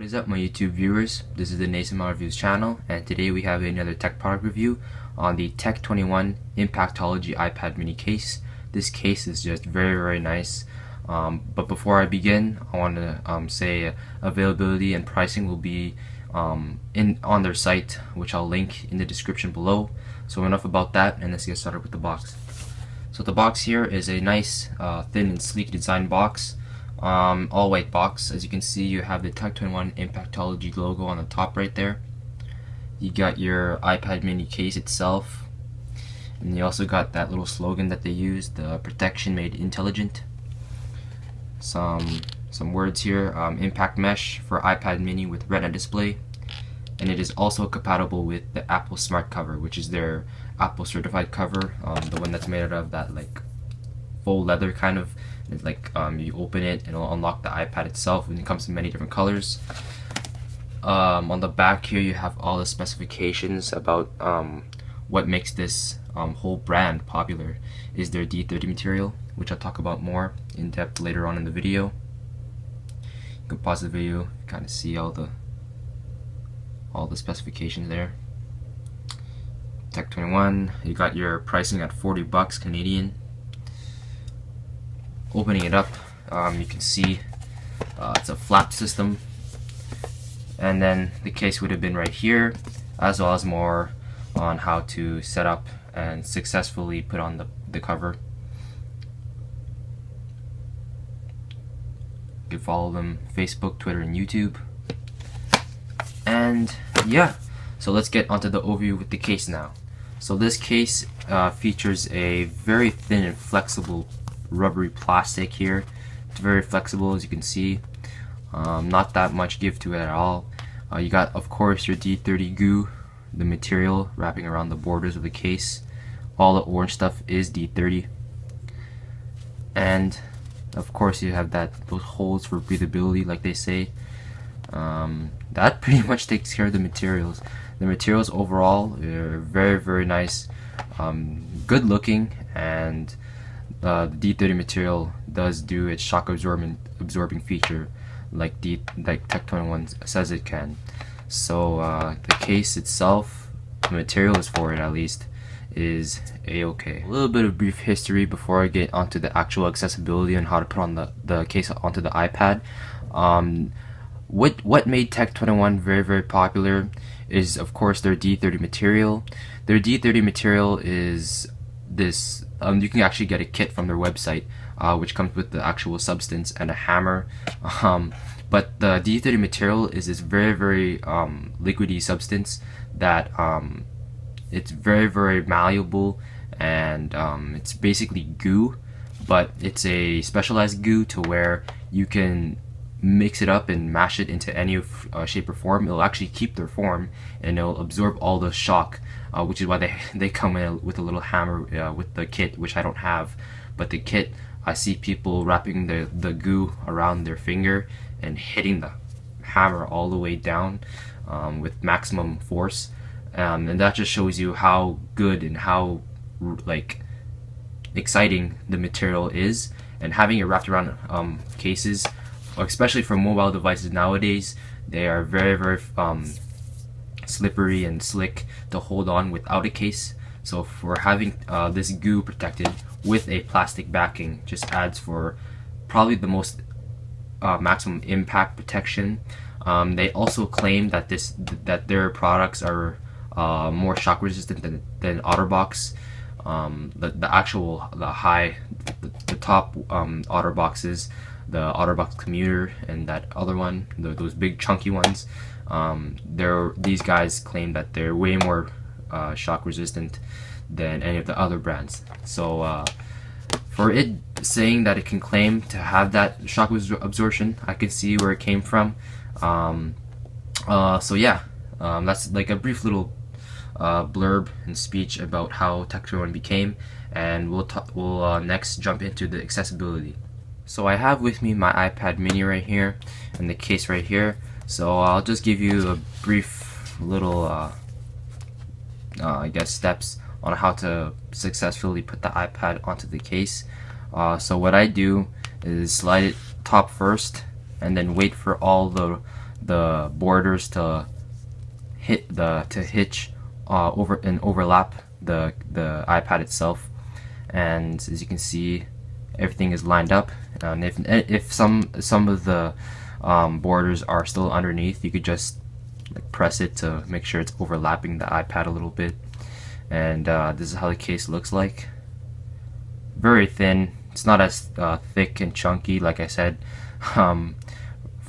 What is up, my YouTube viewers? This is the Nathan Mao Reviews channel, and today we have another tech product review on the Tech 21 Impactology iPad mini case. This case is just very nice. But before I begin, I want to say availability and pricing will be on their site, which I'll link in the description below. So enough about that, and let's get started with the box. So the box here is a nice, thin and sleek design box. All white box. As you can see, you have the Tech 21 Impactology logo on the top right there. You got your iPad mini case itself, and you also got that little slogan that they use, the protection made intelligent. Some words here, impact mesh for iPad mini with Retina display, and it is also compatible with the Apple Smart Cover, which is their Apple certified cover, the one that's made out of that like faux leather kind of. It's like you open it and it'll unlock the iPad itself, and it comes in many different colors. On the back here you have all the specifications about what makes this whole brand popular is their D30 material, which I'll talk about more in depth later on in the video. You can pause the video, kind of see all the specifications there. Tech 21, you got your pricing at 40 bucks Canadian. Opening it up, you can see it's a flap system, and then the case would have been right here, as well as more on how to set up and successfully put on the cover. You can follow them Facebook, Twitter, and YouTube. And yeah, so let's get onto the overview with the case now. So this case features a very thin and flexible rubbery plastic here. It's very flexible, as you can see. Not that much give to it at all. You got, of course, your D30 goo, the material wrapping around the borders of the case. All the orange stuff is D30, and of course you have those holes for breathability, like they say. That pretty much takes care of the materials. The materials overall are very nice, good looking, and the D30 material does do its shock absorbing feature like Tech 21 says it can. So the case itself, the materials for it at least, is a-okay. A little bit of brief history before I get onto the actual accessibility and how to put on the case onto the iPad. What made Tech 21 very popular is, of course, their D30 material. Their D30 material is this, you can actually get a kit from their website, which comes with the actual substance and a hammer. But the D30 material is this very liquidy substance that it's very malleable, and it's basically goo, but it's a specialized goo to where you can mix it up and mash it into any shape or form. It'll actually keep their form, and it'll absorb all the shock, which is why they come in with a little hammer with the kit, which I don't have. But the kit, I see people wrapping the goo around their finger and hitting the hammer all the way down with maximum force, and that just shows you how good and how like exciting the material is. And having it wrapped around cases, especially for mobile devices nowadays, they are very slippery and slick to hold on without a case. So for having this goo protected with a plastic backing just adds for probably the most maximum impact protection. They also claim that their products are more shock resistant than OtterBox. The top OtterBoxes, the OtterBox Commuter and that other one, those big chunky ones, these guys claim that they're way more shock resistant than any of the other brands. So for it saying that it can claim to have that shock absorption, I can see where it came from. So yeah, that's like a brief little blurb and speech about how Tech 21 became, and we'll next jump into the accessibility. So I have with me my iPad mini right here and the case right here. So I'll just give you a brief little I guess steps on how to successfully put the iPad onto the case. So what I do is slide it top first, and then wait for all the the borders to hitch over and overlap the iPad itself. And as you can see, everything is lined up. And if some of the borders are still underneath, you could just like press it to make sure it's overlapping the iPad a little bit. And this is how the case looks like. Very thin. It's not as thick and chunky like I said from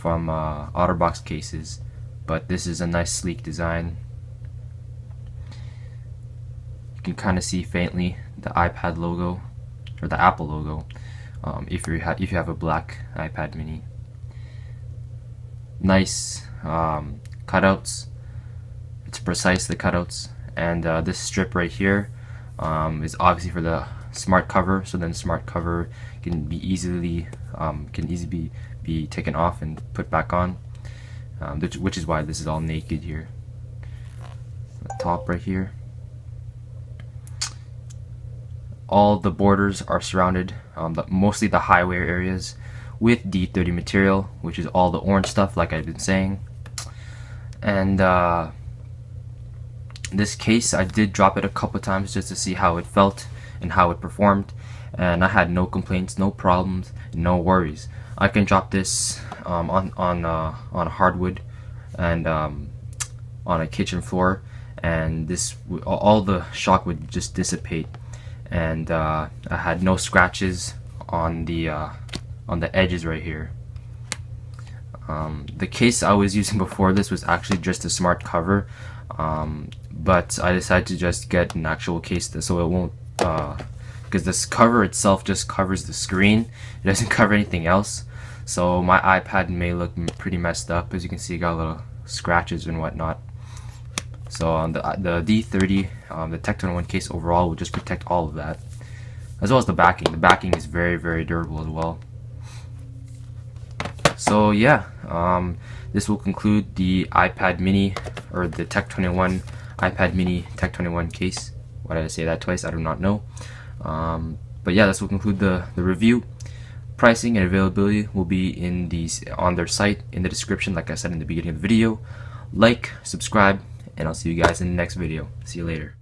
OtterBox cases, but this is a nice sleek design. You can kind of see faintly the iPad logo or the Apple logo if you have a black iPad mini. Nice cutouts. It's precise, the cutouts. And this strip right here is obviously for the smart cover, so then smart cover can easily be taken off and put back on, which is why this is all naked here. The top right here, all the borders are surrounded, mostly the high-wear areas, with D30 material, which is all the orange stuff like I've been saying. And this case, I did drop it a couple times just to see how it felt and how it performed, and I had no complaints, no problems, no worries. I can drop this on hardwood and on a kitchen floor, and all the shock would just dissipate. And I had no scratches on the edges right here. The case I was using before this was actually just a smart cover, but I decided to just get an actual case so it won't, because this cover itself just covers the screen, it doesn't cover anything else. So my iPad may look pretty messed up. As you can see, it got little scratches and whatnot. So on the D30, the Tech 21 case overall will just protect all of that, as well as the backing. The backing is very, very durable as well. So yeah, this will conclude the iPad mini, or the Tech 21 iPad mini Tech 21 case. Why did I say that twice? I do not know. But yeah, this will conclude the review. Pricing and availability will be on their site in the description, like I said in the beginning of the video. Like, subscribe, and I'll see you guys in the next video. See you later.